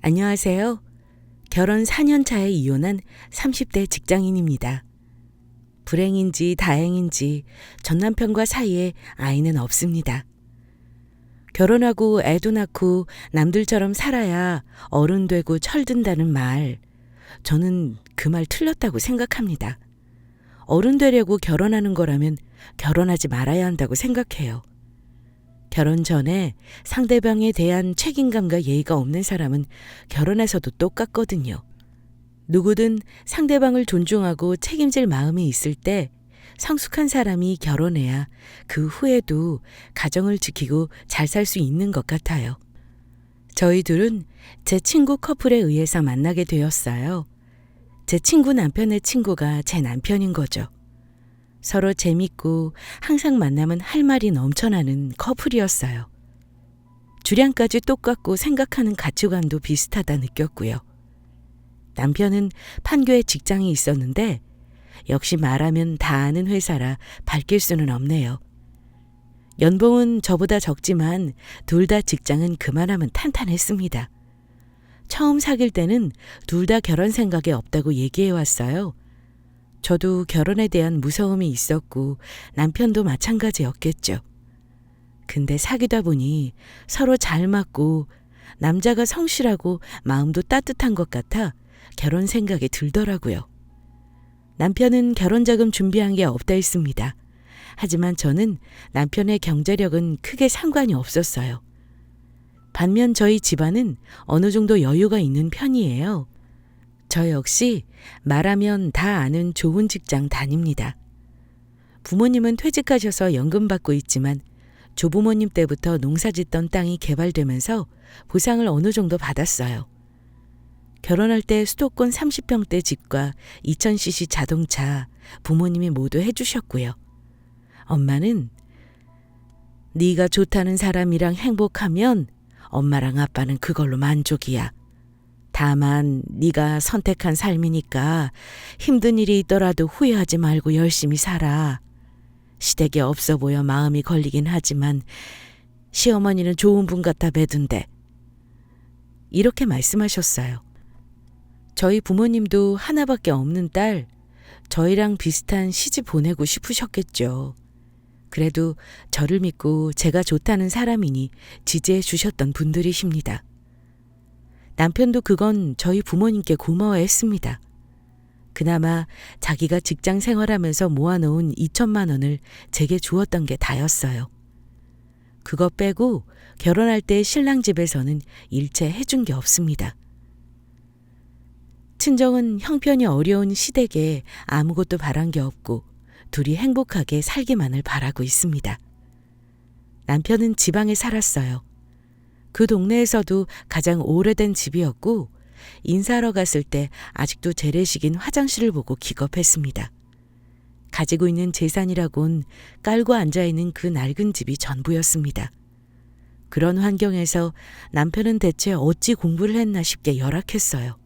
안녕하세요. 결혼 4년 차에 이혼한 30대 직장인입니다. 불행인지 다행인지 전 남편과 사이에 아이는 없습니다. 결혼하고 애도 낳고 남들처럼 살아야 어른 되고 철든다는 말, 저는 그 말 틀렸다고 생각합니다. 어른 되려고 결혼하는 거라면 결혼하지 말아야 한다고 생각해요. 결혼 전에 상대방에 대한 책임감과 예의가 없는 사람은 결혼해서도 똑같거든요. 누구든 상대방을 존중하고 책임질 마음이 있을 때 성숙한 사람이 결혼해야 그 후에도 가정을 지키고 잘 살 수 있는 것 같아요. 저희 둘은 제 친구 커플에 의해서 만나게 되었어요. 제 친구 남편의 친구가 제 남편인 거죠. 서로 재밌고 항상 만나면 할 말이 넘쳐나는 커플이었어요. 주량까지 똑같고 생각하는 가치관도 비슷하다 느꼈고요. 남편은 판교에 직장이 있었는데 역시 말하면 다 아는 회사라 밝힐 수는 없네요. 연봉은 저보다 적지만 둘 다 직장은 그만하면 탄탄했습니다. 처음 사귈 때는 둘 다 결혼 생각이 없다고 얘기해 왔어요. 저도 결혼에 대한 무서움이 있었고 남편도 마찬가지였겠죠. 근데 사귀다 보니 서로 잘 맞고 남자가 성실하고 마음도 따뜻한 것 같아 결혼 생각이 들더라고요. 남편은 결혼자금 준비한 게 없다 했습니다. 하지만 저는 남편의 경제력은 크게 상관이 없었어요. 반면 저희 집안은 어느 정도 여유가 있는 편이에요. 저 역시 말하면 다 아는 좋은 직장 다닙니다. 부모님은 퇴직하셔서 연금 받고 있지만 조부모님 때부터 농사짓던 땅이 개발되면서 보상을 어느 정도 받았어요. 결혼할 때 수도권 30평대 집과 2000cc 자동차 부모님이 모두 해주셨고요. 엄마는 네가 좋다는 사람이랑 행복하면 엄마랑 아빠는 그걸로 만족이야. 다만 네가 선택한 삶이니까 힘든 일이 있더라도 후회하지 말고 열심히 살아. 시댁이 없어 보여 마음이 걸리긴 하지만 시어머니는 좋은 분 같아 배둔데. 이렇게 말씀하셨어요. 저희 부모님도 하나밖에 없는 딸, 저희랑 비슷한 시집 보내고 싶으셨겠죠. 그래도 저를 믿고 제가 좋다는 사람이니 지지해 주셨던 분들이십니다. 남편도 그건 저희 부모님께 고마워했습니다. 그나마 자기가 직장 생활하면서 모아놓은 2천만 원을 제게 주었던 게 다였어요. 그거 빼고 결혼할 때 신랑 집에서는 일체 해준 게 없습니다. 친정은 형편이 어려운 시댁에 아무것도 바란 게 없고 둘이 행복하게 살기만을 바라고 있습니다. 남편은 지방에 살았어요. 그 동네에서도 가장 오래된 집이었고 인사하러 갔을 때 아직도 재래식인 화장실을 보고 기겁했습니다. 가지고 있는 재산이라곤 깔고 앉아있는 그 낡은 집이 전부였습니다. 그런 환경에서 남편은 대체 어찌 공부를 했나 싶게 열악했어요.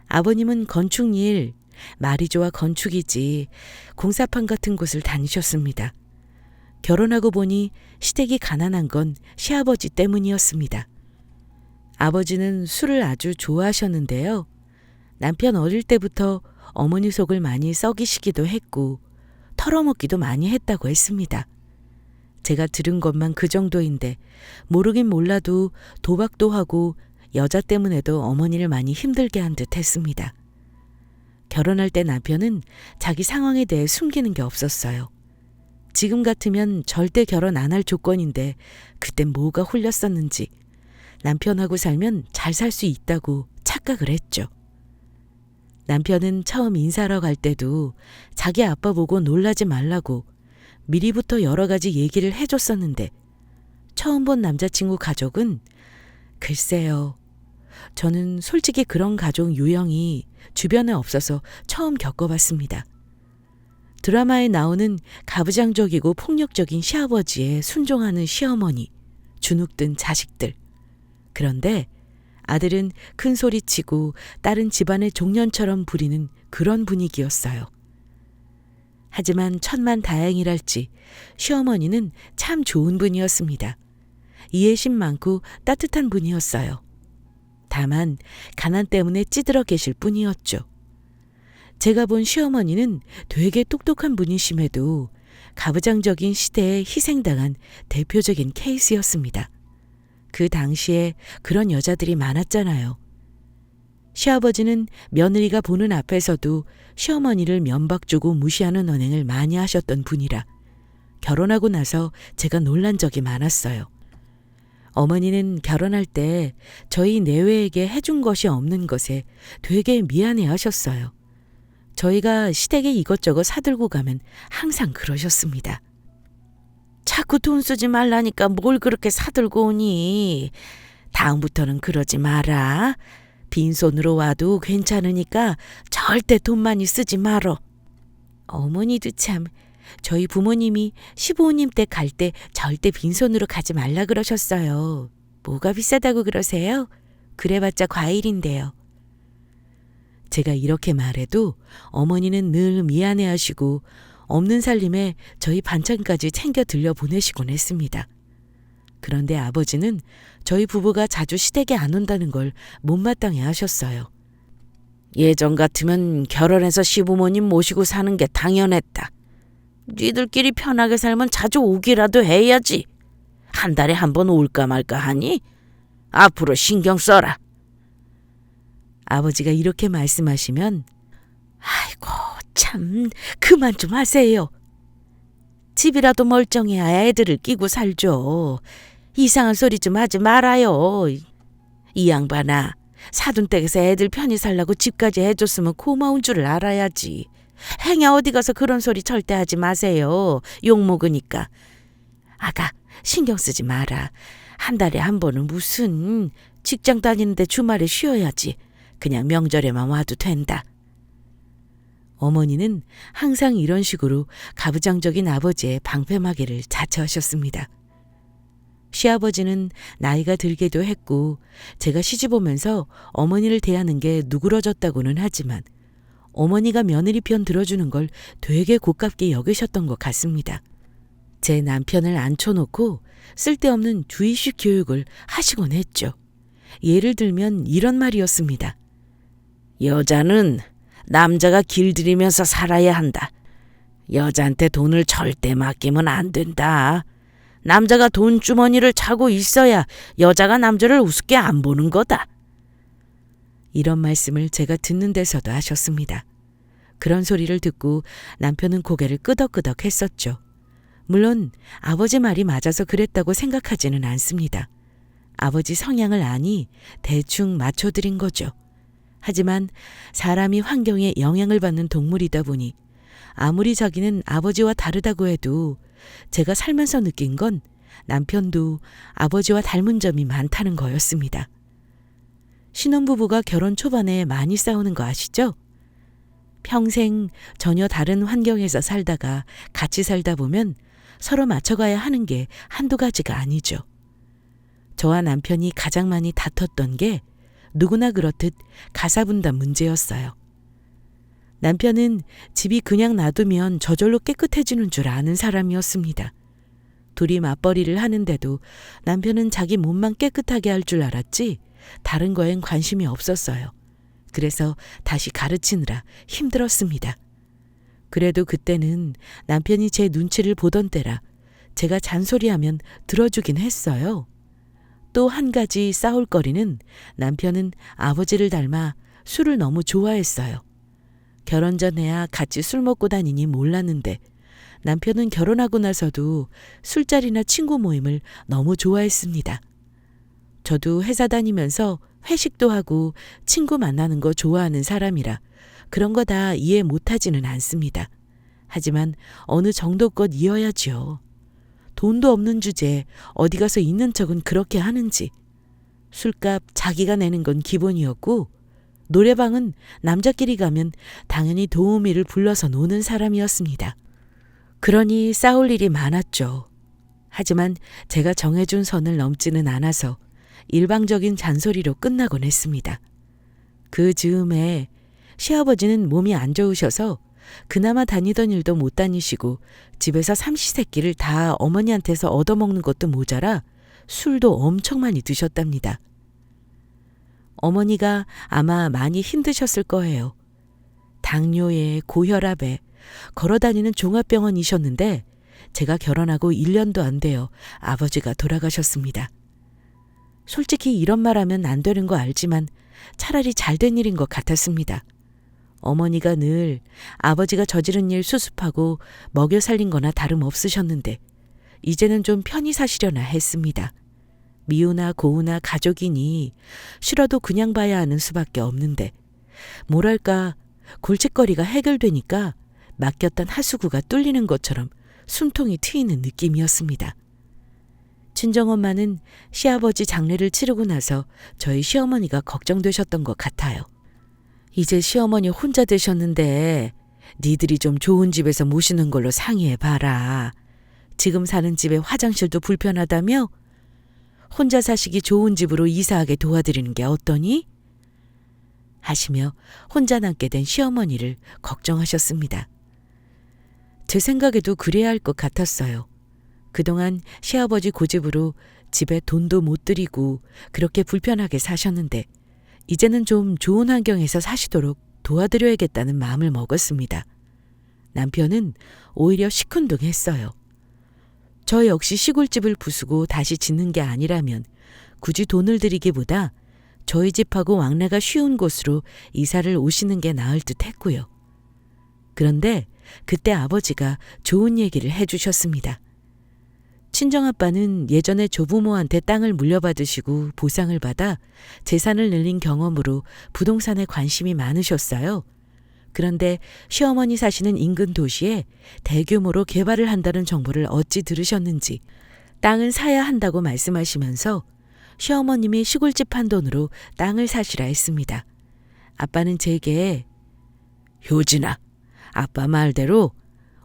아버님은 건축일, 말이 좋아 건축이지 공사판 같은 곳을 다니셨습니다. 결혼하고 보니 시댁이 가난한 건 시아버지 때문이었습니다. 아버지는 술을 아주 좋아하셨는데요. 남편 어릴 때부터 어머니 속을 많이 썩이시기도 했고 털어먹기도 많이 했다고 했습니다. 제가 들은 것만 그 정도인데 모르긴 몰라도 도박도 하고 여자 때문에도 어머니를 많이 힘들게 한 듯 했습니다. 결혼할 때 남편은 자기 상황에 대해 숨기는 게 없었어요. 지금 같으면 절대 결혼 안 할 조건인데 그땐 뭐가 홀렸었는지 남편하고 살면 잘 살 수 있다고 착각을 했죠. 남편은 처음 인사하러 갈 때도 자기 아빠 보고 놀라지 말라고 미리부터 여러 가지 얘기를 해줬었는데 처음 본 남자친구 가족은 글쎄요. 저는 솔직히 그런 가족 유형이 주변에 없어서 처음 겪어봤습니다. 드라마에 나오는 가부장적이고 폭력적인 시아버지에 순종하는 시어머니, 주눅든 자식들. 그런데 아들은 큰 소리치고 딸은 집안의 종년처럼 부리는 그런 분위기였어요. 하지만 천만다행이랄지 시어머니는 참 좋은 분이었습니다. 이해심 많고 따뜻한 분이었어요. 다만 가난 때문에 찌들어 계실 뿐이었죠. 제가 본 시어머니는 되게 똑똑한 분이심에도 가부장적인 시대에 희생당한 대표적인 케이스였습니다. 그 당시에 그런 여자들이 많았잖아요. 시아버지는 며느리가 보는 앞에서도 시어머니를 면박 주고 무시하는 언행을 많이 하셨던 분이라 결혼하고 나서 제가 놀란 적이 많았어요. 어머니는 결혼할 때 저희 내외에게 해준 것이 없는 것에 되게 미안해 하셨어요. 저희가 시댁에 이것저것 사들고 가면 항상 그러셨습니다. 자꾸 돈 쓰지 말라니까 뭘 그렇게 사들고 오니. 다음부터는 그러지 마라. 빈손으로 와도 괜찮으니까 절대 돈 많이 쓰지 말어. 어머니도 참, 저희 부모님이 시부모님 댁 갈 때 절대 빈손으로 가지 말라 그러셨어요. 뭐가 비싸다고 그러세요? 그래봤자 과일인데요. 제가 이렇게 말해도 어머니는 늘 미안해하시고 없는 살림에 저희 반찬까지 챙겨 들려 보내시곤 했습니다. 그런데 아버지는 저희 부부가 자주 시댁에 안 온다는 걸 못마땅해 하셨어요. 예전 같으면 결혼해서 시부모님 모시고 사는 게 당연했다. 니들끼리 편하게 살면 자주 오기라도 해야지. 한 달에 한 번 올까 말까 하니? 앞으로 신경 써라. 아버지가 이렇게 말씀하시면 아이고 참 그만 좀 하세요. 집이라도 멀쩡해야 애들을 끼고 살죠. 이상한 소리 좀 하지 말아요. 이 양반아, 사돈댁에서 애들 편히 살라고 집까지 해줬으면 고마운 줄을 알아야지. 행여 어디 가서 그런 소리 절대 하지 마세요. 욕먹으니까. 아가 신경 쓰지 마라. 한 달에 한 번은 무슨, 직장 다니는데 주말에 쉬어야지. 그냥 명절에만 와도 된다. 어머니는 항상 이런 식으로 가부장적인 아버지의 방패막이를 자처하셨습니다. 시아버지는 나이가 들기도 했고 제가 시집 오면서 어머니를 대하는 게 누그러졌다고는 하지만 어머니가 며느리 편 들어주는 걸 되게 고깝게 여기셨던 것 같습니다. 제 남편을 앉혀놓고 쓸데없는 주의식 교육을 하시곤 했죠. 예를 들면 이런 말이었습니다. 여자는 남자가 길들이면서 살아야 한다. 여자한테 돈을 절대 맡기면 안 된다. 남자가 돈 주머니를 차고 있어야 여자가 남자를 우습게 안 보는 거다. 이런 말씀을 제가 듣는 데서도 하셨습니다. 그런 소리를 듣고 남편은 고개를 끄덕끄덕 했었죠. 물론 아버지 말이 맞아서 그랬다고 생각하지는 않습니다. 아버지 성향을 아니 대충 맞춰드린 거죠. 하지만 사람이 환경에 영향을 받는 동물이다 보니 아무리 자기는 아버지와 다르다고 해도 제가 살면서 느낀 건 남편도 아버지와 닮은 점이 많다는 거였습니다. 신혼부부가 결혼 초반에 많이 싸우는 거 아시죠? 평생 전혀 다른 환경에서 살다가 같이 살다 보면 서로 맞춰가야 하는 게 한두 가지가 아니죠. 저와 남편이 가장 많이 다퉜던 게 누구나 그렇듯 가사분담 문제였어요. 남편은 집이 그냥 놔두면 저절로 깨끗해지는 줄 아는 사람이었습니다. 둘이 맞벌이를 하는데도 남편은 자기 몸만 깨끗하게 할 줄 알았지 다른 거엔 관심이 없었어요. 그래서 다시 가르치느라 힘들었습니다. 그래도 그때는 남편이 제 눈치를 보던 때라 제가 잔소리하면 들어주긴 했어요. 또 한 가지 싸울거리는 남편은 아버지를 닮아 술을 너무 좋아했어요. 결혼 전에야 같이 술 먹고 다니니 몰랐는데 남편은 결혼하고 나서도 술자리나 친구 모임을 너무 좋아했습니다. 저도 회사 다니면서 회식도 하고 친구 만나는 거 좋아하는 사람이라 그런 거 다 이해 못하지는 않습니다. 하지만 어느 정도껏 이어야지요. 돈도 없는 주제에 어디 가서 있는 척은 그렇게 하는지. 술값 자기가 내는 건 기본이었고 노래방은 남자끼리 가면 당연히 도우미를 불러서 노는 사람이었습니다. 그러니 싸울 일이 많았죠. 하지만 제가 정해준 선을 넘지는 않아서 일방적인 잔소리로 끝나곤 했습니다. 그 즈음에 시아버지는 몸이 안 좋으셔서 그나마 다니던 일도 못 다니시고 집에서 삼시세끼를 다 어머니한테서 얻어먹는 것도 모자라 술도 엄청 많이 드셨답니다. 어머니가 아마 많이 힘드셨을 거예요. 당뇨에 고혈압에 걸어다니는 종합병원이셨는데 제가 결혼하고 1년도 안 돼요. 아버지가 돌아가셨습니다. 솔직히 이런 말하면 안 되는 거 알지만 차라리 잘된 일인 것 같았습니다. 어머니가 늘 아버지가 저지른 일 수습하고 먹여 살린 거나 다름없으셨는데 이제는 좀 편히 사시려나 했습니다. 미우나 고우나 가족이니 싫어도 그냥 봐야 하는 수밖에 없는데 뭐랄까 골칫거리가 해결되니까 맡겼던 하수구가 뚫리는 것처럼 숨통이 트이는 느낌이었습니다. 친정엄마는 시아버지 장례를 치르고 나서 저희 시어머니가 걱정되셨던 것 같아요. 이제 시어머니 혼자 되셨는데 니들이 좀 좋은 집에서 모시는 걸로 상의해봐라. 지금 사는 집에 화장실도 불편하다며? 혼자 사시기 좋은 집으로 이사하게 도와드리는 게 어떠니? 하시며 혼자 남게 된 시어머니를 걱정하셨습니다. 제 생각에도 그래야 할 것 같았어요. 그동안 시아버지 고집으로 집에 돈도 못 들이고 그렇게 불편하게 사셨는데 이제는 좀 좋은 환경에서 사시도록 도와드려야겠다는 마음을 먹었습니다. 남편은 오히려 시큰둥했어요. 저 역시 시골집을 부수고 다시 짓는 게 아니라면 굳이 돈을 들이기보다 저희 집하고 왕래가 쉬운 곳으로 이사를 오시는 게 나을 듯 했고요. 그런데 그때 아버지가 좋은 얘기를 해주셨습니다. 친정아빠는 예전에 조부모한테 땅을 물려받으시고 보상을 받아 재산을 늘린 경험으로 부동산에 관심이 많으셨어요. 그런데 시어머니 사시는 인근 도시에 대규모로 개발을 한다는 정보를 어찌 들으셨는지 땅은 사야 한다고 말씀하시면서 시어머님이 시골집 한 돈으로 땅을 사시라 했습니다. 아빠는 제게 효진아, 아빠 말대로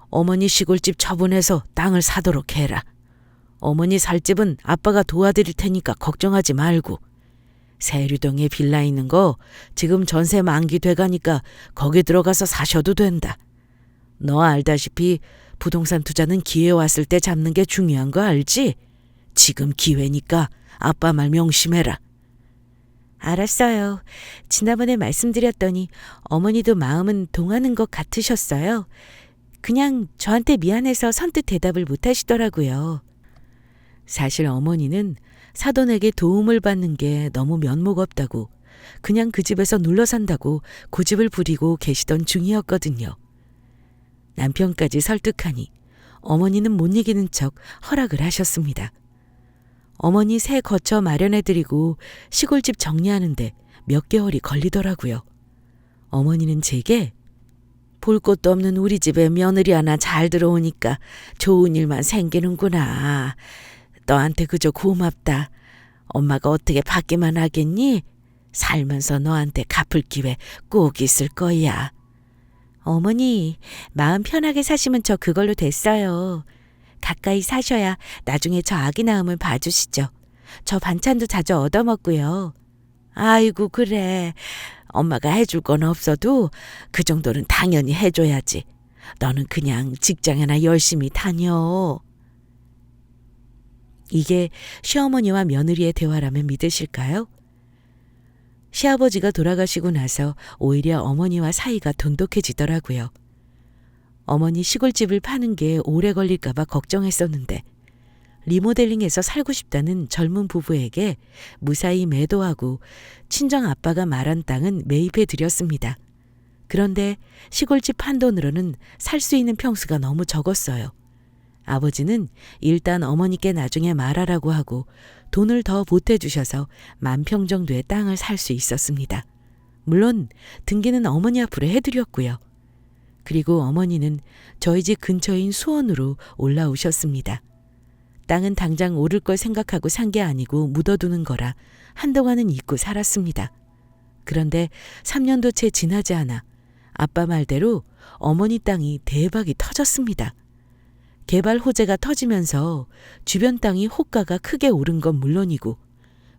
어머니 시골집 처분해서 땅을 사도록 해라. 어머니 살 집은 아빠가 도와드릴 테니까 걱정하지 말고. 세류동에 빌라 있는 거 지금 전세 만기 돼가니까 거기 들어가서 사셔도 된다. 너 알다시피 부동산 투자는 기회 왔을 때 잡는 게 중요한 거 알지? 지금 기회니까 아빠 말 명심해라. 알았어요. 지난번에 말씀드렸더니 어머니도 마음은 동하는 것 같으셨어요. 그냥 저한테 미안해서 선뜻 대답을 못 하시더라고요. 사실 어머니는 사돈에게 도움을 받는 게 너무 면목 없다고 그냥 그 집에서 눌러 산다고 고집을 부리고 계시던 중이었거든요. 남편까지 설득하니 어머니는 못 이기는 척 허락을 하셨습니다. 어머니 새 거처 마련해드리고 시골집 정리하는데 몇 개월이 걸리더라고요. 어머니는 제게 볼 것도 없는 우리 집에 며느리 하나 잘 들어오니까 좋은 일만 생기는구나. 너한테 그저 고맙다. 엄마가 어떻게 받기만 하겠니? 살면서 너한테 갚을 기회 꼭 있을 거야. 어머니, 마음 편하게 사시면 저 그걸로 됐어요. 가까이 사셔야 나중에 저 아기 낳음을 봐주시죠. 저 반찬도 자주 얻어먹고요. 아이고 그래. 엄마가 해줄 건 없어도 그 정도는 당연히 해줘야지. 너는 그냥 직장이나 열심히 다녀. 이게 시어머니와 며느리의 대화라면 믿으실까요? 시아버지가 돌아가시고 나서 오히려 어머니와 사이가 돈독해지더라고요. 어머니 시골집을 파는 게 오래 걸릴까 봐 걱정했었는데 리모델링해서 살고 싶다는 젊은 부부에게 무사히 매도하고 친정 아빠가 말한 땅은 매입해 드렸습니다. 그런데 시골집 한 돈으로는 살 수 있는 평수가 너무 적었어요. 아버지는 일단 어머니께 나중에 말하라고 하고 돈을 더 보태주셔서 10,000평 정도의 땅을 살 수 있었습니다. 물론 등기는 어머니 앞으로 해드렸고요. 그리고 어머니는 저희 집 근처인 수원으로 올라오셨습니다. 땅은 당장 오를 걸 생각하고 산 게 아니고 묻어두는 거라 한동안은 잊고 살았습니다. 그런데 3년도 채 지나지 않아 아빠 말대로 어머니 땅이 대박이 터졌습니다. 개발 호재가 터지면서 주변 땅이 호가가 크게 오른 건 물론이고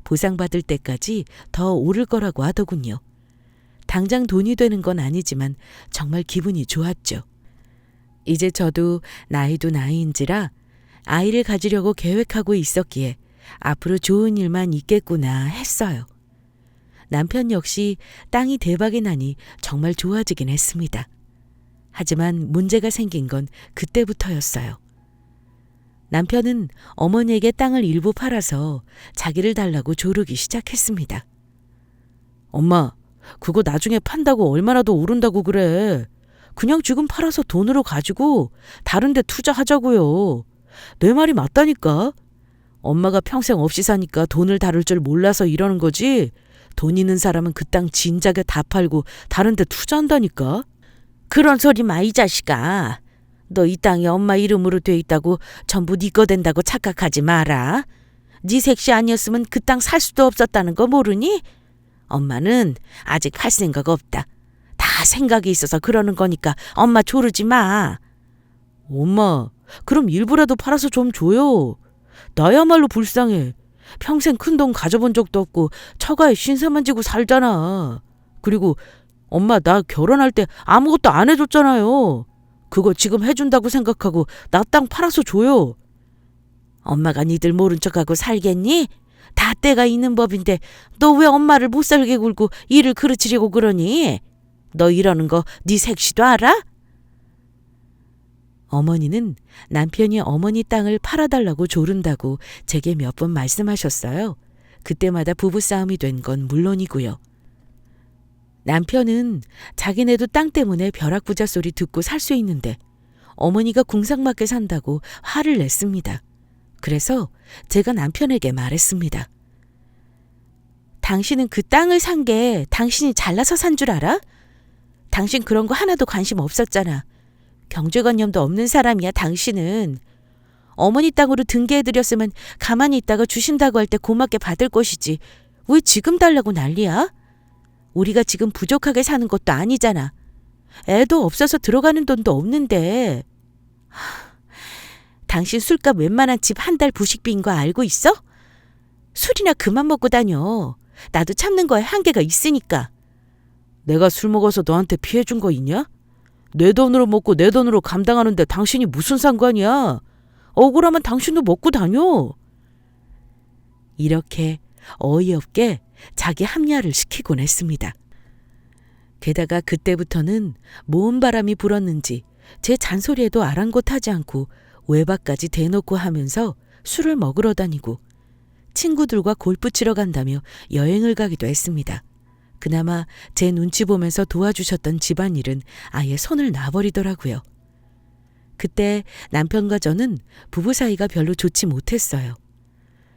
보상받을 때까지 더 오를 거라고 하더군요. 당장 돈이 되는 건 아니지만 정말 기분이 좋았죠. 이제 저도 나이도 나이인지라 아이를 가지려고 계획하고 있었기에 앞으로 좋은 일만 있겠구나 했어요. 남편 역시 땅이 대박이 나니 정말 좋아지긴 했습니다. 하지만 문제가 생긴 건 그때부터였어요. 남편은 어머니에게 땅을 일부 팔아서 자기를 달라고 조르기 시작했습니다. 엄마, 그거 나중에 판다고 얼마나 더 오른다고 그래. 그냥 지금 팔아서 돈으로 가지고 다른 데 투자하자고요. 내 말이 맞다니까. 엄마가 평생 없이 사니까 돈을 다룰 줄 몰라서 이러는 거지. 돈 있는 사람은 그 땅 진작에 다 팔고 다른 데 투자한다니까. 그런 소리 마, 이 자식아. 너 이 땅이 엄마 이름으로 돼 있다고 전부 네 거 된다고 착각하지 마라. 네 색시 아니었으면 그 땅 살 수도 없었다는 거 모르니? 엄마는 아직 할 생각 없다. 다 생각이 있어서 그러는 거니까 엄마 조르지 마. 엄마, 그럼 일부라도 팔아서 좀 줘요. 나야말로 불쌍해. 평생 큰 돈 가져본 적도 없고 처가에 신세만 지고 살잖아. 그리고 엄마 나 결혼할 때 아무것도 안 해줬잖아요. 그거 지금 해준다고 생각하고 나 땅 팔아서 줘요. 엄마가 니들 모른 척하고 살겠니? 다 때가 있는 법인데 너 왜 엄마를 못 살게 굴고 일을 그르치려고 그러니? 너 이러는 거 네 색시도 알아? 어머니는 남편이 어머니 땅을 팔아달라고 조른다고 제게 몇 번 말씀하셨어요. 그때마다 부부싸움이 된 건 물론이고요. 남편은 자기네도 땅 때문에 벼락부자 소리 듣고 살 수 있는데 어머니가 궁상맞게 산다고 화를 냈습니다. 그래서 제가 남편에게 말했습니다. 당신은 그 땅을 산 게 당신이 잘나서 산 줄 알아? 당신 그런 거 하나도 관심 없었잖아. 경제관념도 없는 사람이야, 당신은. 어머니 땅으로 등기해드렸으면 가만히 있다가 주신다고 할 때 고맙게 받을 것이지. 왜 지금 달라고 난리야? 우리가 지금 부족하게 사는 것도 아니잖아. 애도 없어서 들어가는 돈도 없는데. 당신 술값 웬만한 집 한 달 부식비인 거 알고 있어? 술이나 그만 먹고 다녀. 나도 참는 거에 한계가 있으니까. 내가 술 먹어서 너한테 피해 준 거 있냐? 내 돈으로 먹고 내 돈으로 감당하는데 당신이 무슨 상관이야? 억울하면 당신도 먹고 다녀. 이렇게 어이없게 자기 합리화를 시키곤 했습니다. 게다가 그때부터는 모은 바람이 불었는지 제 잔소리에도 아랑곳하지 않고 외박까지 대놓고 하면서 술을 먹으러 다니고 친구들과 골프 치러 간다며 여행을 가기도 했습니다. 그나마 제 눈치 보면서 도와주셨던 집안일은 아예 손을 놔버리더라고요. 그때 남편과 저는 부부 사이가 별로 좋지 못했어요.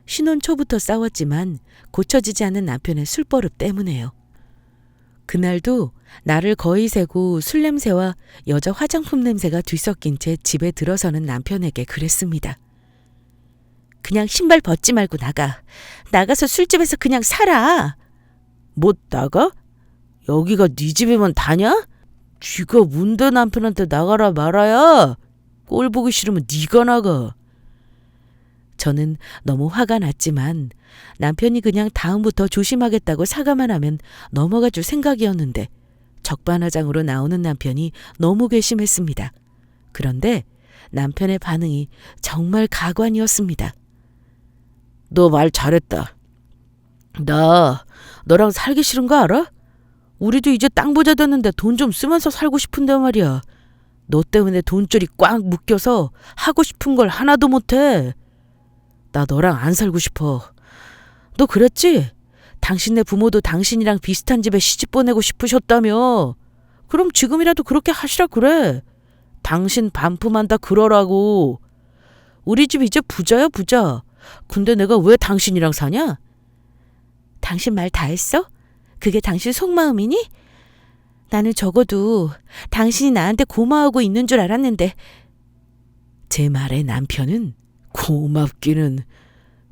신혼 초부터 싸웠지만 고쳐지지 않는 남편의 술버릇 때문에요. 그날도 나를 거의 새고 술 냄새와 여자 화장품 냄새가 뒤섞인 채 집에 들어서는 남편에게 그랬습니다. 그냥 신발 벗지 말고 나가. 나가서 술집에서 그냥 살아. 못 나가? 여기가 네 집이면 다냐? 쥐가 뭔데 남편한테 나가라 말아야? 꼴 보기 싫으면 네가 나가. 저는 너무 화가 났지만 남편이 그냥 다음부터 조심하겠다고 사과만 하면 넘어가 줄 생각이었는데 적반하장으로 나오는 남편이 너무 괘씸했습니다. 그런데 남편의 반응이 정말 가관이었습니다. 너 말 잘했다. 나 너랑 살기 싫은 거 알아? 우리도 이제 땅 부자 됐는데 돈 좀 쓰면서 살고 싶은데 말이야. 너 때문에 돈줄이 꽉 묶여서 하고 싶은 걸 하나도 못해. 나 너랑 안 살고 싶어. 너 그랬지? 당신네 부모도 당신이랑 비슷한 집에 시집 보내고 싶으셨다며. 그럼 지금이라도 그렇게 하시라 그래. 당신 반품한다 그러라고. 우리 집 이제 부자야 부자. 근데 내가 왜 당신이랑 사냐? 당신 말 다 했어? 그게 당신 속마음이니? 나는 적어도 당신이 나한테 고마워하고 있는 줄 알았는데. 제 말에 남편은 고맙기는.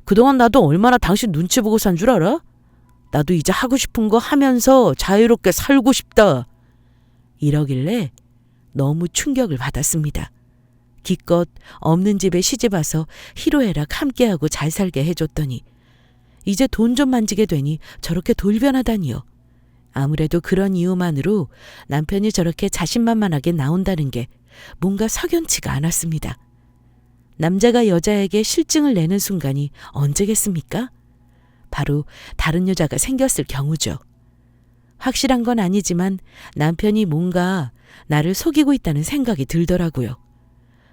그동안 나도 얼마나 당신 눈치 보고 산 줄 알아? 나도 이제 하고 싶은 거 하면서 자유롭게 살고 싶다. 이러길래 너무 충격을 받았습니다. 기껏 없는 집에 시집와서 희로애락 함께하고 잘 살게 해줬더니 이제 돈 좀 만지게 되니 저렇게 돌변하다니요. 아무래도 그런 이유만으로 남편이 저렇게 자신만만하게 나온다는 게 뭔가 석연치가 않았습니다. 남자가 여자에게 실증을 내는 순간이 언제겠습니까? 바로 다른 여자가 생겼을 경우죠. 확실한 건 아니지만 남편이 뭔가 나를 속이고 있다는 생각이 들더라고요.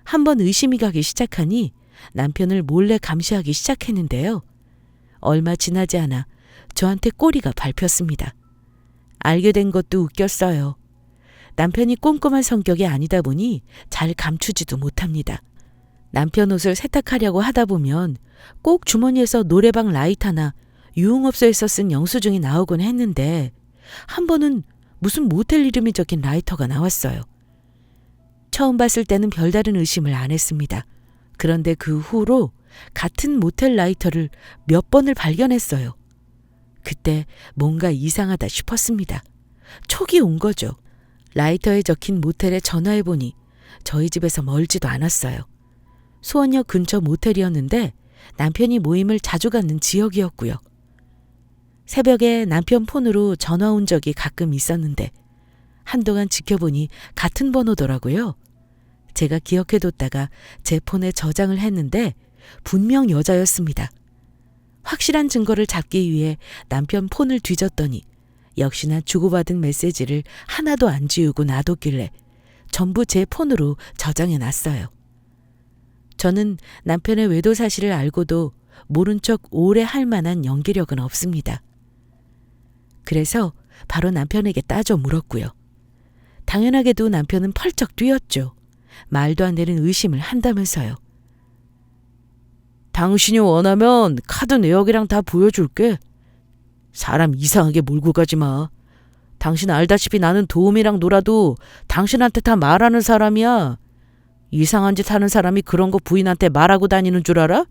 한번 의심이 가기 시작하니 남편을 몰래 감시하기 시작했는데요. 얼마 지나지 않아 저한테 꼬리가 밟혔습니다. 알게 된 것도 웃겼어요. 남편이 꼼꼼한 성격이 아니다 보니 잘 감추지도 못합니다. 남편 옷을 세탁하려고 하다 보면 꼭 주머니에서 노래방 라이터나 유흥업소에서 쓴 영수증이 나오곤 했는데 한 번은 무슨 모텔 이름이 적힌 라이터가 나왔어요. 처음 봤을 때는 별다른 의심을 안 했습니다. 그런데 그 후로 같은 모텔 라이터를 몇 번을 발견했어요. 그때 뭔가 이상하다 싶었습니다. 촉이 온 거죠. 라이터에 적힌 모텔에 전화해보니 저희 집에서 멀지도 않았어요. 수원역 근처 모텔이었는데 남편이 모임을 자주 갖는 지역이었고요. 새벽에 남편 폰으로 전화 온 적이 가끔 있었는데 한동안 지켜보니 같은 번호더라고요. 제가 기억해뒀다가 제 폰에 저장을 했는데 분명 여자였습니다. 확실한 증거를 잡기 위해 남편 폰을 뒤졌더니 역시나 주고받은 메시지를 하나도 안 지우고 놔뒀길래 전부 제 폰으로 저장해놨어요. 저는 남편의 외도 사실을 알고도 모른 척 오래 할 만한 연기력은 없습니다. 그래서 바로 남편에게 따져 물었고요. 당연하게도 남편은 펄쩍 뛰었죠. 말도 안 되는 의심을 한다면서요. 당신이 원하면 카드 내역이랑 다 보여줄게. 사람 이상하게 몰고 가지 마. 당신 알다시피 나는 도움이랑 놀아도 당신한테 다 말하는 사람이야. 이상한 짓 하는 사람이 그런 거 부인한테 말하고 다니는 줄 알아?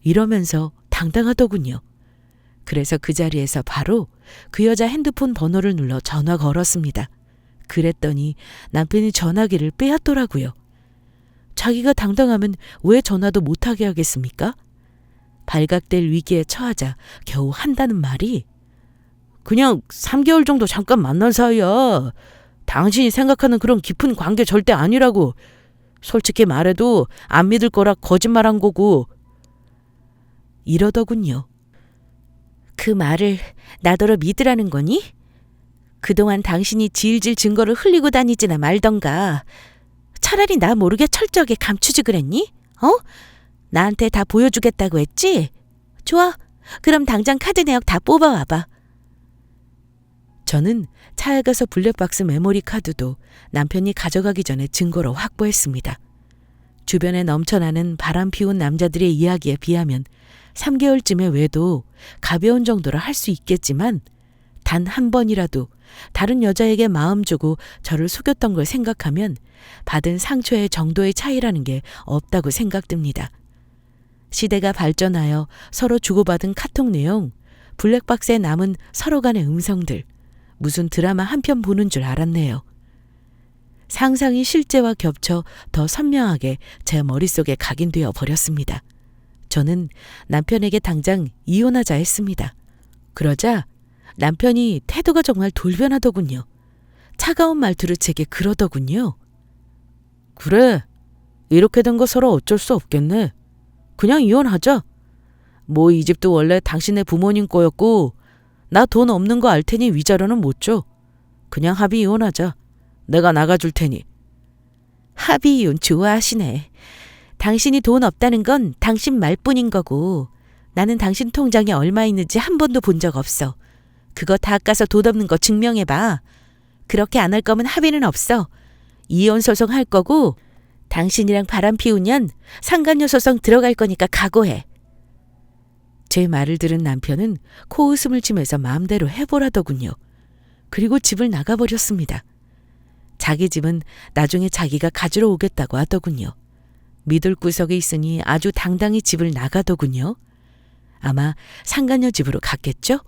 이러면서 당당하더군요. 그래서 그 자리에서 바로 그 여자 핸드폰 번호를 눌러 전화 걸었습니다. 그랬더니 남편이 전화기를 빼앗더라고요. 자기가 당당하면 왜 전화도 못하게 하겠습니까? 발각될 위기에 처하자 겨우 한다는 말이 그냥 3개월 정도 잠깐 만난 사이야. 당신이 생각하는 그런 깊은 관계 절대 아니라고. 솔직히 말해도 안 믿을 거라 거짓말한 거고. 이러더군요. 그 말을 나더러 믿으라는 거니? 그동안 당신이 질질 증거를 흘리고 다니지나 말던가. 차라리 나 모르게 철저하게 감추지 그랬니? 나한테 다 보여주겠다고 했지? 좋아. 그럼 당장 카드 내역 다 뽑아와봐. 저는 차에 가서 블랙박스 메모리 카드도 남편이 가져가기 전에 증거로 확보했습니다. 주변에 넘쳐나는 바람 피운 남자들의 이야기에 비하면 3개월쯤의 외도 가벼운 정도로 할 수 있겠지만 단 한 번이라도 다른 여자에게 마음 주고 저를 속였던 걸 생각하면 받은 상처의 정도의 차이라는 게 없다고 생각됩니다. 시대가 발전하여 서로 주고받은 카톡 내용, 블랙박스에 남은 서로 간의 음성들, 무슨 드라마 한 편 보는 줄 알았네요. 상상이 실제와 겹쳐 더 선명하게 제 머릿속에 각인되어 버렸습니다. 저는 남편에게 당장 이혼하자 했습니다. 그러자 남편이 태도가 정말 돌변하더군요. 차가운 말투로 제게 그러더군요. 그래, 이렇게 된 거 서로 어쩔 수 없겠네. 그냥 이혼하자. 뭐 이 집도 원래 당신네 부모님 거였고 나 돈 없는 거 알 테니 위자료는 못 줘. 그냥 합의 이혼하자. 내가 나가줄 테니. 합의 이혼 좋아하시네. 당신이 돈 없다는 건 당신 말뿐인 거고 나는 당신 통장에 얼마 있는지 한 번도 본 적 없어. 그거 다 깎아서 돈 없는 거 증명해봐. 그렇게 안 할 거면 합의는 없어. 이혼 소송 할 거고 당신이랑 바람 피우면 상간녀 소송 들어갈 거니까 각오해. 제 말을 들은 남편은 코웃음을 치면서 마음대로 해보라더군요. 그리고 집을 나가버렸습니다. 자기 집은 나중에 자기가 가지러 오겠다고 하더군요. 믿을 구석에 있으니 아주 당당히 집을 나가더군요. 아마 상간녀 집으로 갔겠죠?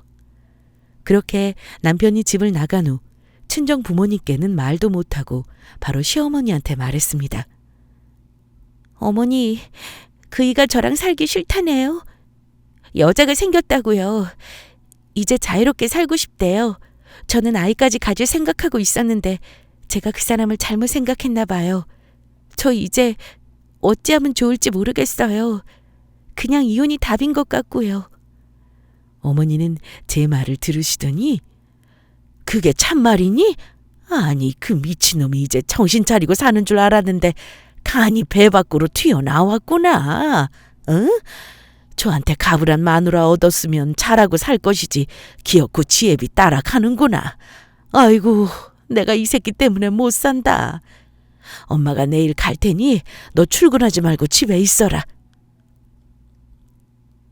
그렇게 남편이 집을 나간 후 친정 부모님께는 말도 못하고 바로 시어머니한테 말했습니다. 어머니, 그이가 저랑 살기 싫다네요. 여자가 생겼다고요. 이제 자유롭게 살고 싶대요. 저는 아이까지 가질 생각하고 있었는데 제가 그 사람을 잘못 생각했나 봐요. 저 이제 어찌하면 좋을지 모르겠어요. 그냥 이혼이 답인 것 같고요. 어머니는 제 말을 들으시더니 그게 참말이니? 아니, 그 미친놈이 이제 정신 차리고 사는 줄 알았는데 간이 배 밖으로 튀어나왔구나. 응? 저한테 가불한 마누라 얻었으면 잘하고 살 것이지 기어코 지혜비 따라가는구나. 아이고, 내가 이 새끼 때문에 못 산다. 엄마가 내일 갈 테니 너 출근하지 말고 집에 있어라.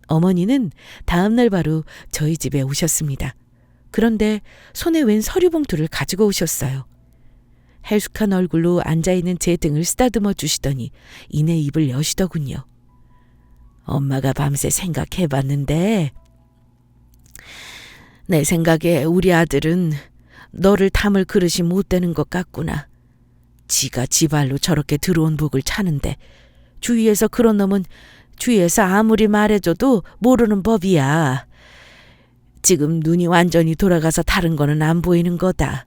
어머니는 다음날 바로 저희 집에 오셨습니다. 그런데 손에 웬 서류 봉투를 가지고 오셨어요. 해숙한 얼굴로 앉아있는 제 등을 쓰다듬어 주시더니 이내 입을 여시더군요. 엄마가 밤새 생각해봤는데 내 생각에 우리 아들은 너를 담을 그릇이 못 되는 것 같구나. 지가 지발로 저렇게 들어온 복을 차는데 주위에서 그런 놈은 주위에서 아무리 말해줘도 모르는 법이야. 지금 눈이 완전히 돌아가서 다른 거는 안 보이는 거다.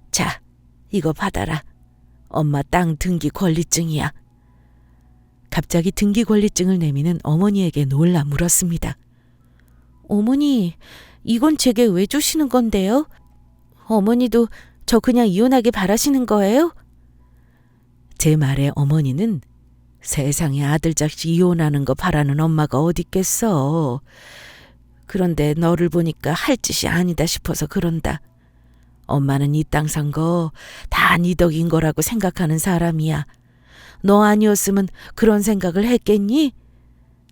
자, 이거 받아라. 엄마 땅 등기 권리증이야. 갑자기 등기 권리증을 내미는 어머니에게 놀라 물었습니다. 어머니, 이건 제게 왜 주시는 건데요? 어머니도 저 그냥 이혼하길 바라시는 거예요? 제 말에 어머니는 세상에 아들 자식 이혼하는 거 바라는 엄마가 어딨겠어. 그런데 너를 보니까 할 짓이 아니다 싶어서 그런다. 엄마는 이 땅 산 거 다 네 덕인 거라고 생각하는 사람이야. 너 아니었으면 그런 생각을 했겠니?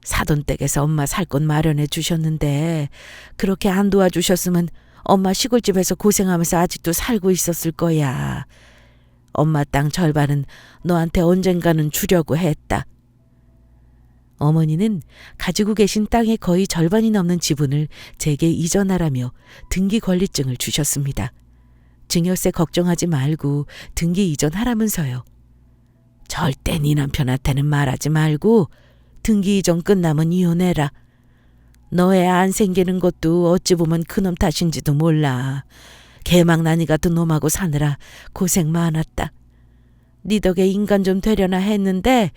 사돈댁에서 엄마 살 곳 마련해 주셨는데 그렇게 안 도와주셨으면 엄마 시골집에서 고생하면서 아직도 살고 있었을 거야. 엄마 땅 절반은 너한테 언젠가는 주려고 했다. 어머니는 가지고 계신 땅의 거의 절반이 넘는 지분을 제게 이전하라며 등기 권리증을 주셨습니다. 증여세 걱정하지 말고 등기 이전하라면서요. 절대 네 남편한테는 말하지 말고 등기 이전 끝나면 이혼해라. 너 애 안 생기는 것도 어찌 보면 그놈 탓인지도 몰라. 개망나니 같은 놈하고 사느라 고생 많았다. 네 덕에 인간 좀 되려나 했는데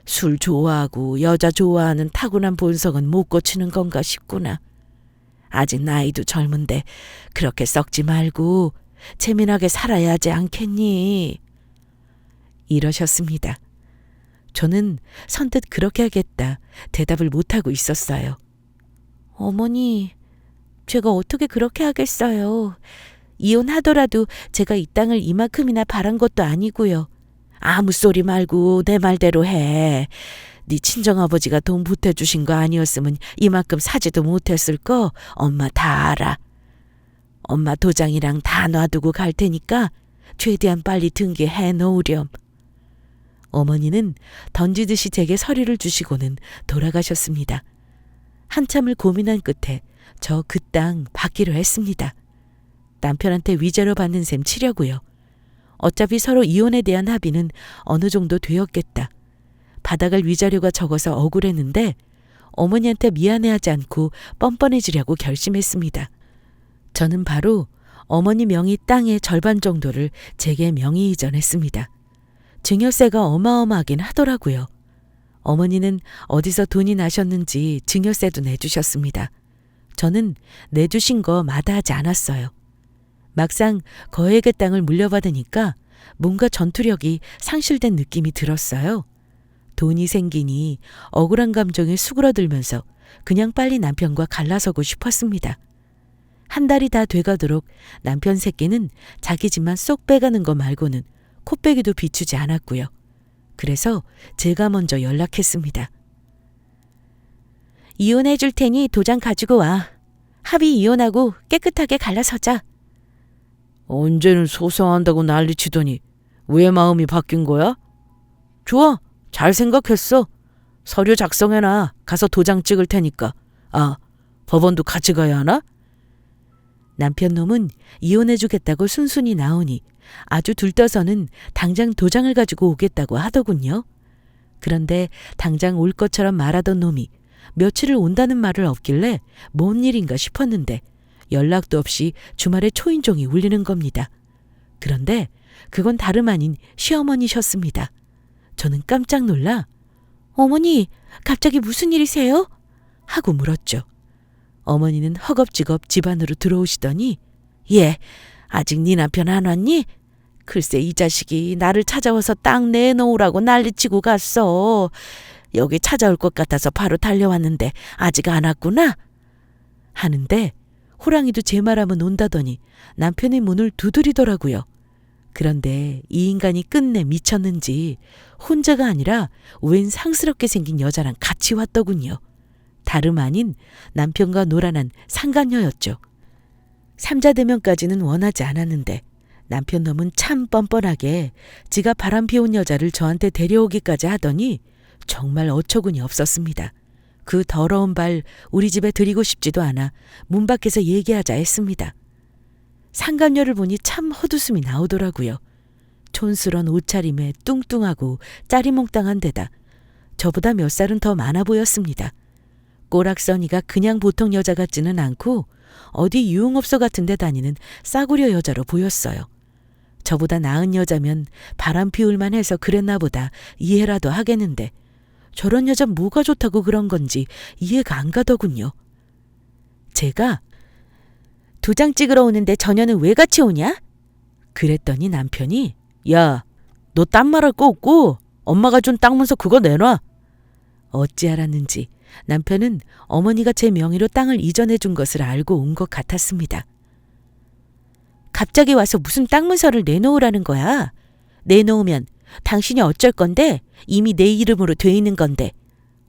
술 좋아하고 여자 좋아하는 타고난 본성은 못 고치는 건가 싶구나. 아직 나이도 젊은데 그렇게 썩지 말고 재미나게 살아야 하지 않겠니? 이러셨습니다. 저는 선뜻 그렇게 하겠다 대답을 못하고 있었어요. 어머니, 제가 어떻게 그렇게 하겠어요. 이혼하더라도 제가 이 땅을 이만큼이나 바란 것도 아니고요. 아무 소리 말고 내 말대로 해. 네 친정아버지가 돈 보태주신 거 아니었으면 이만큼 사지도 못했을 거 엄마 다 알아. 엄마 도장이랑 다 놔두고 갈 테니까 최대한 빨리 등기해 놓으렴. 어머니는 던지듯이 제게 서류를 주시고는 돌아가셨습니다. 한참을 고민한 끝에 저 그 땅 받기로 했습니다. 남편한테 위자료 받는 셈 치려고요. 어차피 서로 이혼에 대한 합의는 어느 정도 되었겠다. 받아갈 위자료가 적어서 억울했는데 어머니한테 미안해하지 않고 뻔뻔해지려고 결심했습니다. 저는 바로 어머니 명의 땅의 절반 정도를 제게 명의 이전했습니다. 증여세가 어마어마하긴 하더라고요. 어머니는 어디서 돈이 나셨는지 증여세도 내주셨습니다. 저는 내주신 거 마다하지 않았어요. 막상 거액의 땅을 물려받으니까 뭔가 전투력이 상실된 느낌이 들었어요. 돈이 생기니 억울한 감정이 수그러들면서 그냥 빨리 남편과 갈라서고 싶었습니다. 한 달이 다 돼가도록 남편 새끼는 자기 집만 쏙 빼가는 거 말고는 코빼기도 비추지 않았고요. 그래서 제가 먼저 연락했습니다. 이혼해 줄 테니 도장 가지고 와. 합의 이혼하고 깨끗하게 갈라서자. 언제는 소송한다고 난리치더니 왜 마음이 바뀐 거야? 좋아, 잘 생각했어. 서류 작성해놔. 가서 도장 찍을 테니까. 아, 법원도 같이 가야 하나? 남편 놈은 이혼해주겠다고 순순히 나오니 아주 들떠서는 당장 도장을 가지고 오겠다고 하더군요. 그런데 당장 올 것처럼 말하던 놈이 며칠을 온다는 말을 없길래 뭔 일인가 싶었는데 연락도 없이 주말에 초인종이 울리는 겁니다. 그런데 그건 다름 아닌 시어머니셨습니다. 저는 깜짝 놀라 어머니, 갑자기 무슨 일이세요? 하고 물었죠. 어머니는 허겁지겁 집 안으로 들어오시더니 얘, 아직 네 남편 안 왔니? 글쎄 이 자식이 나를 찾아와서 땅 내놓으라고 난리치고 갔어. 여기 찾아올 것 같아서 바로 달려왔는데 아직 안 왔구나? 하는데 호랑이도 제 말하면 온다더니 남편의 문을 두드리더라고요. 그런데 이 인간이 끝내 미쳤는지 혼자가 아니라 웬 상스럽게 생긴 여자랑 같이 왔더군요. 다름 아닌 남편과 노란한 상간녀였죠. 삼자대면까지는 원하지 않았는데 남편 놈은 참 뻔뻔하게 지가 바람 피운 여자를 저한테 데려오기까지 하더니 정말 어처구니 없었습니다. 그 더러운 발 우리 집에 들이고 싶지도 않아 문 밖에서 얘기하자 했습니다. 상간녀를 보니 참 헛웃음이 나오더라고요. 촌스런 옷차림에 뚱뚱하고 짜리몽땅한 데다 저보다 몇 살은 더 많아 보였습니다. 꼬락서니가 그냥 보통 여자 같지는 않고 어디 유흥업소 같은 데 다니는 싸구려 여자로 보였어요. 저보다 나은 여자면 바람 피울만 해서 그랬나 보다 이해라도 하겠는데 저런 여자 뭐가 좋다고 그런 건지 이해가 안 가더군요. 제가 도장 찍으러 오는데 저녀는 왜 같이 오냐? 그랬더니 남편이 야, 너 딴 말할 거 없고 엄마가 준 땅 문서 그거 내놔. 어찌 알았는지 남편은 어머니가 제 명의로 땅을 이전해 준 것을 알고 온 것 같았습니다. 갑자기 와서 무슨 땅 문서를 내놓으라는 거야. 내놓으면 당신이 어쩔 건데 이미 내 이름으로 돼 있는 건데.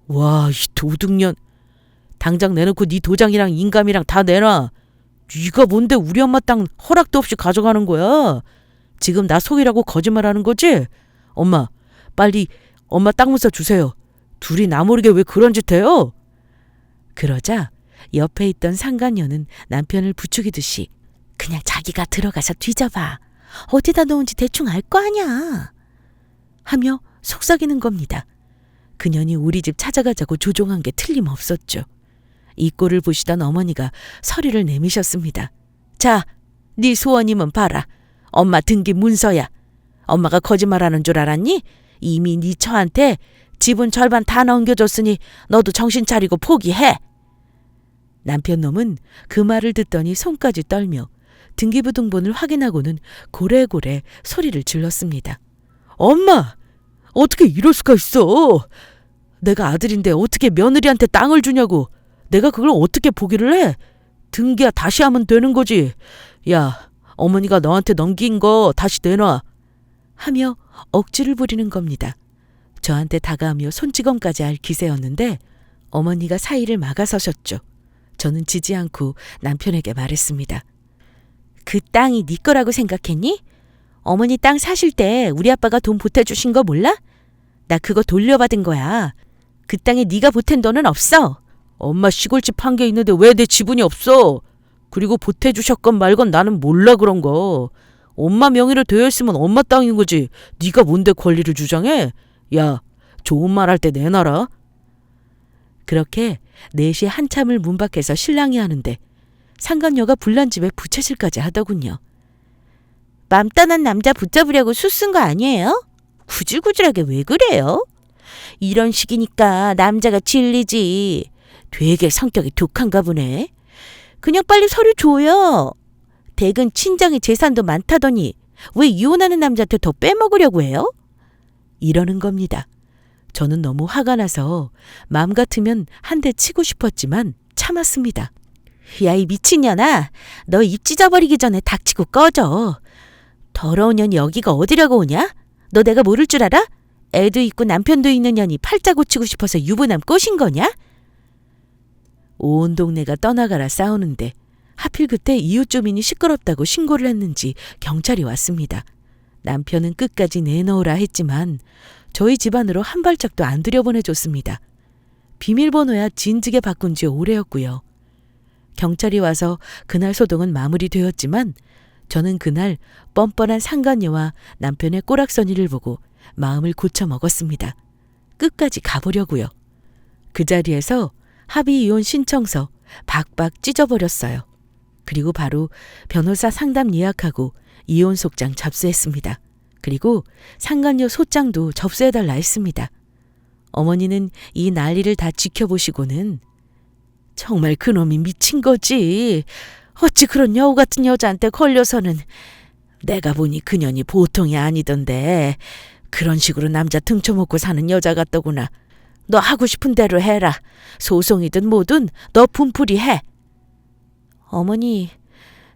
와, 이 도둑년. 당장 내놓고 네 도장이랑 인감이랑 다 내놔. 네가 뭔데 우리 엄마 땅 허락도 없이 가져가는 거야. 지금 나 속이라고 거짓말하는 거지? 엄마, 빨리 엄마 땅 문서 주세요. 둘이 나 모르게 왜 그런 짓 해요? 그러자 옆에 있던 상간녀는 남편을 부추기듯이 그냥 자기가 들어가서 뒤져봐. 어디다 놓은지 대충 알 거 아냐. 하며 속삭이는 겁니다. 그년이 우리 집 찾아가자고 조종한 게 틀림없었죠. 이 꼴을 보시던 어머니가 서리를 내미셨습니다. 자, 네 소원이면 봐라. 엄마 등기 문서야. 엄마가 거짓말하는 줄 알았니? 이미 네 처한테 지분 절반 다 넘겨줬으니 너도 정신 차리고 포기해. 남편 놈은 그 말을 듣더니 손까지 떨며 등기부등본을 확인하고는 고래고래 소리를 질렀습니다. 엄마! 어떻게 이럴 수가 있어? 내가 아들인데 어떻게 며느리한테 땅을 주냐고. 내가 그걸 어떻게 포기를 해? 등기야 다시 하면 되는 거지. 야, 어머니가 너한테 넘긴 거 다시 내놔. 하며 억지를 부리는 겁니다. 저한테 다가오며 손찌검까지 할 기세였는데 어머니가 사이를 막아서셨죠. 저는 지지 않고 남편에게 말했습니다. 그 땅이 네 거라고 생각했니? 어머니 땅 사실 때 우리 아빠가 돈 보태주신 거 몰라? 나 그거 돌려받은 거야. 그 땅에 네가 보탠 돈은 없어. 엄마 시골집 한 개 있는데 왜 내 지분이 없어? 그리고 보태주셨건 말건 나는 몰라 그런 거. 엄마 명의로 되어 있으면 엄마 땅인 거지. 네가 뭔데 권리를 주장해? 야, 좋은 말 할 때 내놔라. 그렇게 4시 한참을 문 밖에서 실랑이 하는데 상간녀가 불난집에 부채질까지 하더군요. 맘 떠난 남자 붙잡으려고 수 쓴 거 아니에요? 구질구질하게 왜 그래요? 이런 식이니까 남자가 질리지. 되게 성격이 독한가 보네. 그냥 빨리 서류 줘요. 댁은 친정이 재산도 많다더니 왜 이혼하는 남자한테 더 빼먹으려고 해요? 이러는 겁니다. 저는 너무 화가 나서 마음 같으면 한 대 치고 싶었지만 참았습니다. 야, 이 미친년아. 너 입 찢어버리기 전에 닥치고 꺼져. 더러운 년이 여기가 어디라고 오냐? 너 내가 모를 줄 알아? 애도 있고 남편도 있는 년이 팔자 고치고 싶어서 유부남 꼬신 거냐? 온 동네가 떠나가라 싸우는데 하필 그때 이웃 주민이 시끄럽다고 신고를 했는지 경찰이 왔습니다. 남편은 끝까지 내놓으라 했지만 저희 집안으로 한 발짝도 안 들여보내줬습니다. 비밀번호야 진즉에 바꾼 지 오래였고요. 경찰이 와서 그날 소동은 마무리되었지만 저는 그날 뻔뻔한 상간녀와 남편의 꼬락서니를 보고 마음을 고쳐 먹었습니다. 끝까지 가보려고요. 그 자리에서 합의 이혼 신청서 박박 찢어버렸어요. 그리고 바로 변호사 상담 예약하고 이혼 속장 접수했습니다. 그리고 상간녀 소장도 접수해달라 했습니다. 어머니는 이 난리를 다 지켜보시고는 정말 그놈이 미친 거지. 어찌 그런 여우 같은 여자한테 걸려서는. 내가 보니 그년이 보통이 아니던데 그런 식으로 남자 등쳐먹고 사는 여자 같더구나. 너 하고 싶은 대로 해라. 소송이든 뭐든 너 분풀이 해. 어머니,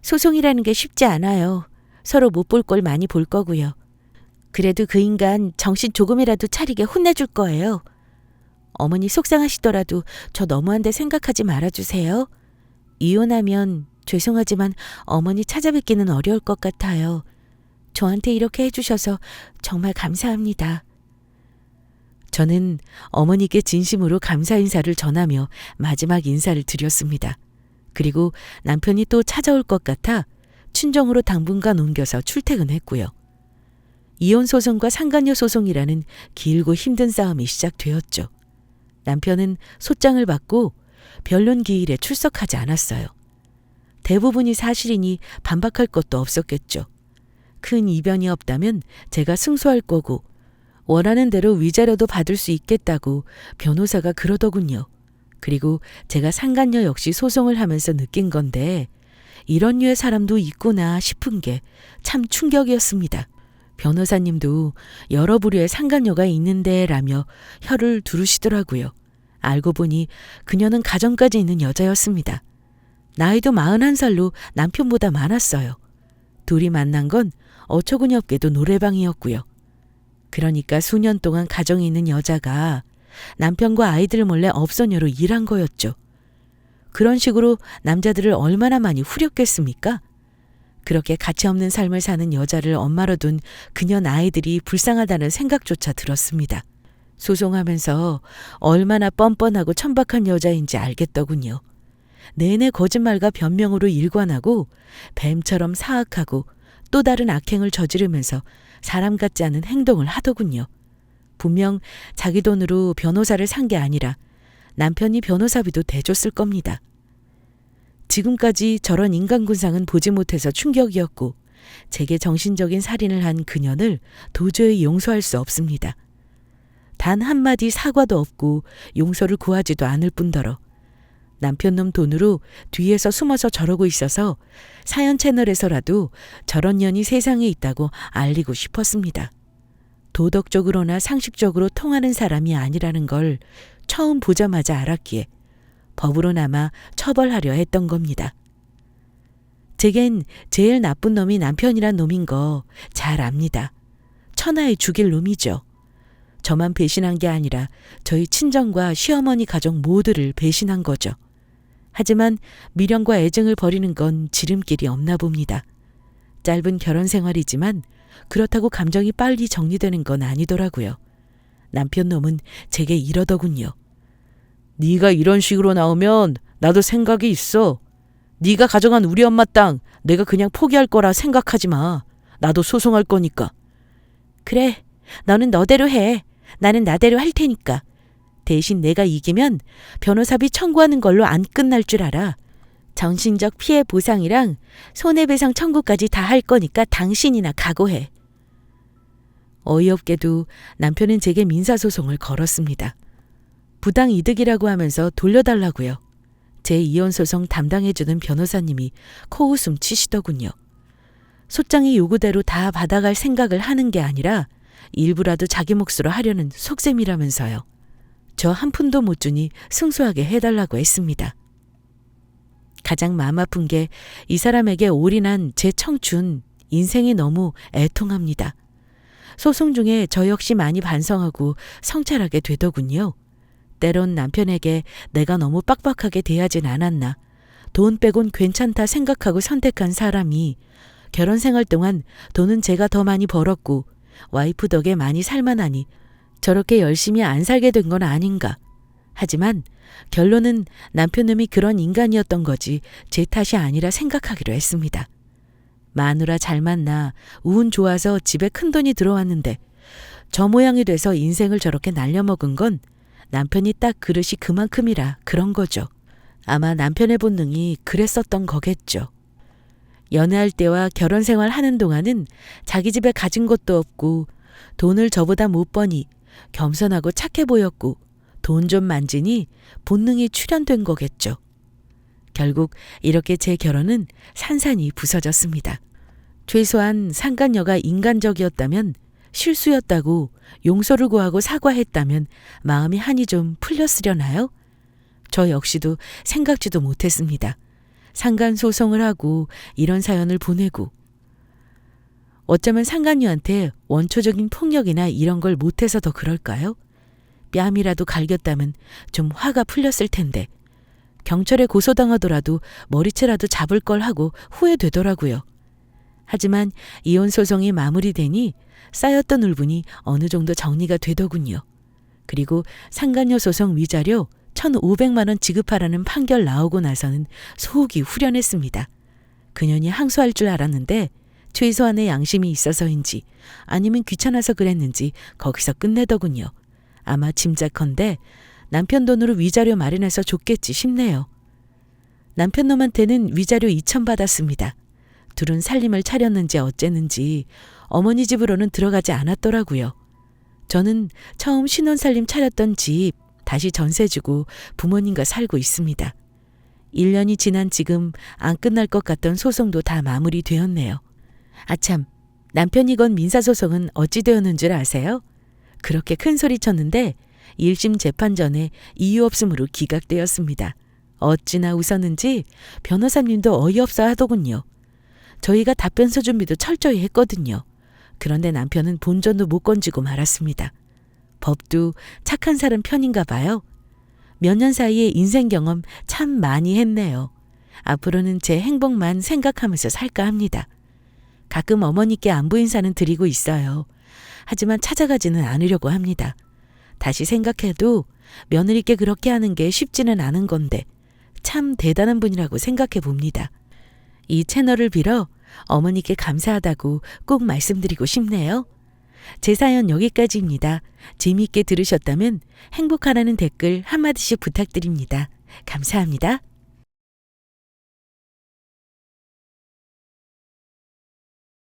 소송이라는 게 쉽지 않아요. 서로 못 볼 걸 많이 볼 거고요. 그래도 그 인간 정신 조금이라도 차리게 혼내줄 거예요. 어머니 속상하시더라도 저 너무한 데 생각하지 말아주세요. 이혼하면 죄송하지만 어머니 찾아뵙기는 어려울 것 같아요. 저한테 이렇게 해주셔서 정말 감사합니다. 저는 어머니께 진심으로 감사 인사를 전하며 마지막 인사를 드렸습니다. 그리고 남편이 또 찾아올 것 같아 친정으로 당분간 옮겨서 출퇴근했고요. 이혼 소송과 상간녀 소송이라는 길고 힘든 싸움이 시작되었죠. 남편은 소장을 받고 변론 기일에 출석하지 않았어요. 대부분이 사실이니 반박할 것도 없었겠죠. 큰 이변이 없다면 제가 승소할 거고 원하는 대로 위자료도 받을 수 있겠다고 변호사가 그러더군요. 그리고 제가 상간녀 역시 소송을 하면서 느낀 건데 이런 류의 사람도 있구나 싶은 게 참 충격이었습니다. 변호사님도 여러 부류의 상간녀가 있는데 라며 혀를 두르시더라고요. 알고 보니 그녀는 가정까지 있는 여자였습니다. 나이도 41살로 남편보다 많았어요. 둘이 만난 건 어처구니 없게도 노래방이었고요. 그러니까 수년 동안 가정에 있는 여자가 남편과 아이들 몰래 업소녀로 일한 거였죠. 그런 식으로 남자들을 얼마나 많이 후렸겠습니까? 그렇게 가치 없는 삶을 사는 여자를 엄마로 둔 그녀 아이들이 불쌍하다는 생각조차 들었습니다. 소송하면서 얼마나 뻔뻔하고 천박한 여자인지 알겠더군요. 내내 거짓말과 변명으로 일관하고 뱀처럼 사악하고 또 다른 악행을 저지르면서 사람 같지 않은 행동을 하더군요. 분명 자기 돈으로 변호사를 산 게 아니라 남편이 변호사비도 대줬을 겁니다. 지금까지 저런 인간군상은 보지 못해서 충격이었고 제게 정신적인 살인을 한 그년을 도저히 용서할 수 없습니다. 단 한마디 사과도 없고 용서를 구하지도 않을 뿐더러 남편놈 돈으로 뒤에서 숨어서 저러고 있어서 사연 채널에서라도 저런 년이 세상에 있다고 알리고 싶었습니다. 도덕적으로나 상식적으로 통하는 사람이 아니라는 걸 처음 보자마자 알았기에 법으로나마 처벌하려 했던 겁니다. 제겐 제일 나쁜 놈이 남편이란 놈인 거 잘 압니다. 천하에 죽일 놈이죠. 저만 배신한 게 아니라 저희 친정과 시어머니 가족 모두를 배신한 거죠. 하지만 미련과 애증을 버리는 건 지름길이 없나 봅니다. 짧은 결혼 생활이지만 그렇다고 감정이 빨리 정리되는 건 아니더라고요. 남편 놈은 제게 이러더군요. 네가 이런 식으로 나오면 나도 생각이 있어. 네가 가져간 우리 엄마 땅 내가 그냥 포기할 거라 생각하지 마. 나도 소송할 거니까. 그래, 너는 너대로 해. 나는 나대로 할 테니까. 대신 내가 이기면 변호사비 청구하는 걸로 안 끝날 줄 알아. 정신적 피해 보상이랑 손해배상 청구까지 다 할 거니까 당신이나 각오해. 어이없게도 남편은 제게 민사소송을 걸었습니다. 부당 이득이라고 하면서 돌려달라고요. 제 이혼소송 담당해주는 변호사님이 코웃음 치시더군요. 소장이 요구대로 다 받아갈 생각을 하는 게 아니라 일부라도 자기 몫으로 하려는 속셈이라면서요. 저 한 푼도 못 주니 승소하게 해달라고 했습니다. 가장 마음 아픈 게 이 사람에게 올인한 제 청춘, 인생이 너무 애통합니다. 소송 중에 저 역시 많이 반성하고 성찰하게 되더군요. 때론 남편에게 내가 너무 빡빡하게 대하진 않았나. 돈 빼곤 괜찮다 생각하고 선택한 사람이 결혼 생활 동안 돈은 제가 더 많이 벌었고 와이프 덕에 많이 살만하니 저렇게 열심히 안 살게 된 건 아닌가. 하지만 결론은 남편놈이 그런 인간이었던 거지 제 탓이 아니라 생각하기로 했습니다. 마누라 잘 만나 운 좋아서 집에 큰돈이 들어왔는데 저 모양이 돼서 인생을 저렇게 날려먹은 건 남편이 딱 그릇이 그만큼이라 그런 거죠. 아마 남편의 본능이 그랬었던 거겠죠. 연애할 때와 결혼 생활 하는 동안은 자기 집에 가진 것도 없고 돈을 저보다 못 버니 겸손하고 착해 보였고 돈 좀 만지니 본능이 출현된 거겠죠. 결국 이렇게 제 결혼은 산산이 부서졌습니다. 최소한 상간녀가 인간적이었다면, 실수였다고 용서를 구하고 사과했다면 마음이 한이 좀 풀렸으려나요? 저 역시도 생각지도 못했습니다. 상간소송을 하고 이런 사연을 보내고, 어쩌면 상간녀한테 원초적인 폭력이나 이런 걸 못해서 더 그럴까요? 뺨이라도 갈겼다면 좀 화가 풀렸을 텐데, 경찰에 고소당하더라도 머리채라도 잡을 걸 하고 후회되더라고요. 하지만 이혼 소송이 마무리되니 쌓였던 울분이 어느 정도 정리가 되더군요. 그리고 상간녀 소송 위자료 1,500만 원 지급하라는 판결 나오고 나서는 속이 후련했습니다. 그년이 항소할 줄 알았는데 최소한의 양심이 있어서인지 아니면 귀찮아서 그랬는지 거기서 끝내더군요. 아마 짐작컨대 남편 돈으로 위자료 마련해서 줬겠지 싶네요. 남편 놈한테는 위자료 2,000 받았습니다. 둘은 살림을 차렸는지 어쨌는지 어머니 집으로는 들어가지 않았더라고요. 저는 처음 신혼살림 차렸던 집 다시 전세 주고 부모님과 살고 있습니다. 1년이 지난 지금 안 끝날 것 같던 소송도 다 마무리되었네요. 아참, 남편이 건 민사소송은 어찌 되었는 줄 아세요? 그렇게 큰 소리 쳤는데 1심 재판 전에 이유 없음으로 기각되었습니다. 어찌나 웃었는지 변호사님도 어이없어 하더군요. 저희가 답변서 준비도 철저히 했거든요. 그런데 남편은 본전도 못 건지고 말았습니다. 법도 착한 사람 편인가 봐요. 몇 년 사이에 인생 경험 참 많이 했네요. 앞으로는 제 행복만 생각하면서 살까 합니다. 가끔 어머니께 안부 인사는 드리고 있어요. 하지만 찾아가지는 않으려고 합니다. 다시 생각해도 며느리께 그렇게 하는 게 쉽지는 않은 건데 참 대단한 분이라고 생각해 봅니다. 이 채널을 빌어 어머니께 감사하다고 꼭 말씀드리고 싶네요. 제 사연 여기까지입니다. 재미있게 들으셨다면 행복하라는 댓글 한마디씩 부탁드립니다. 감사합니다.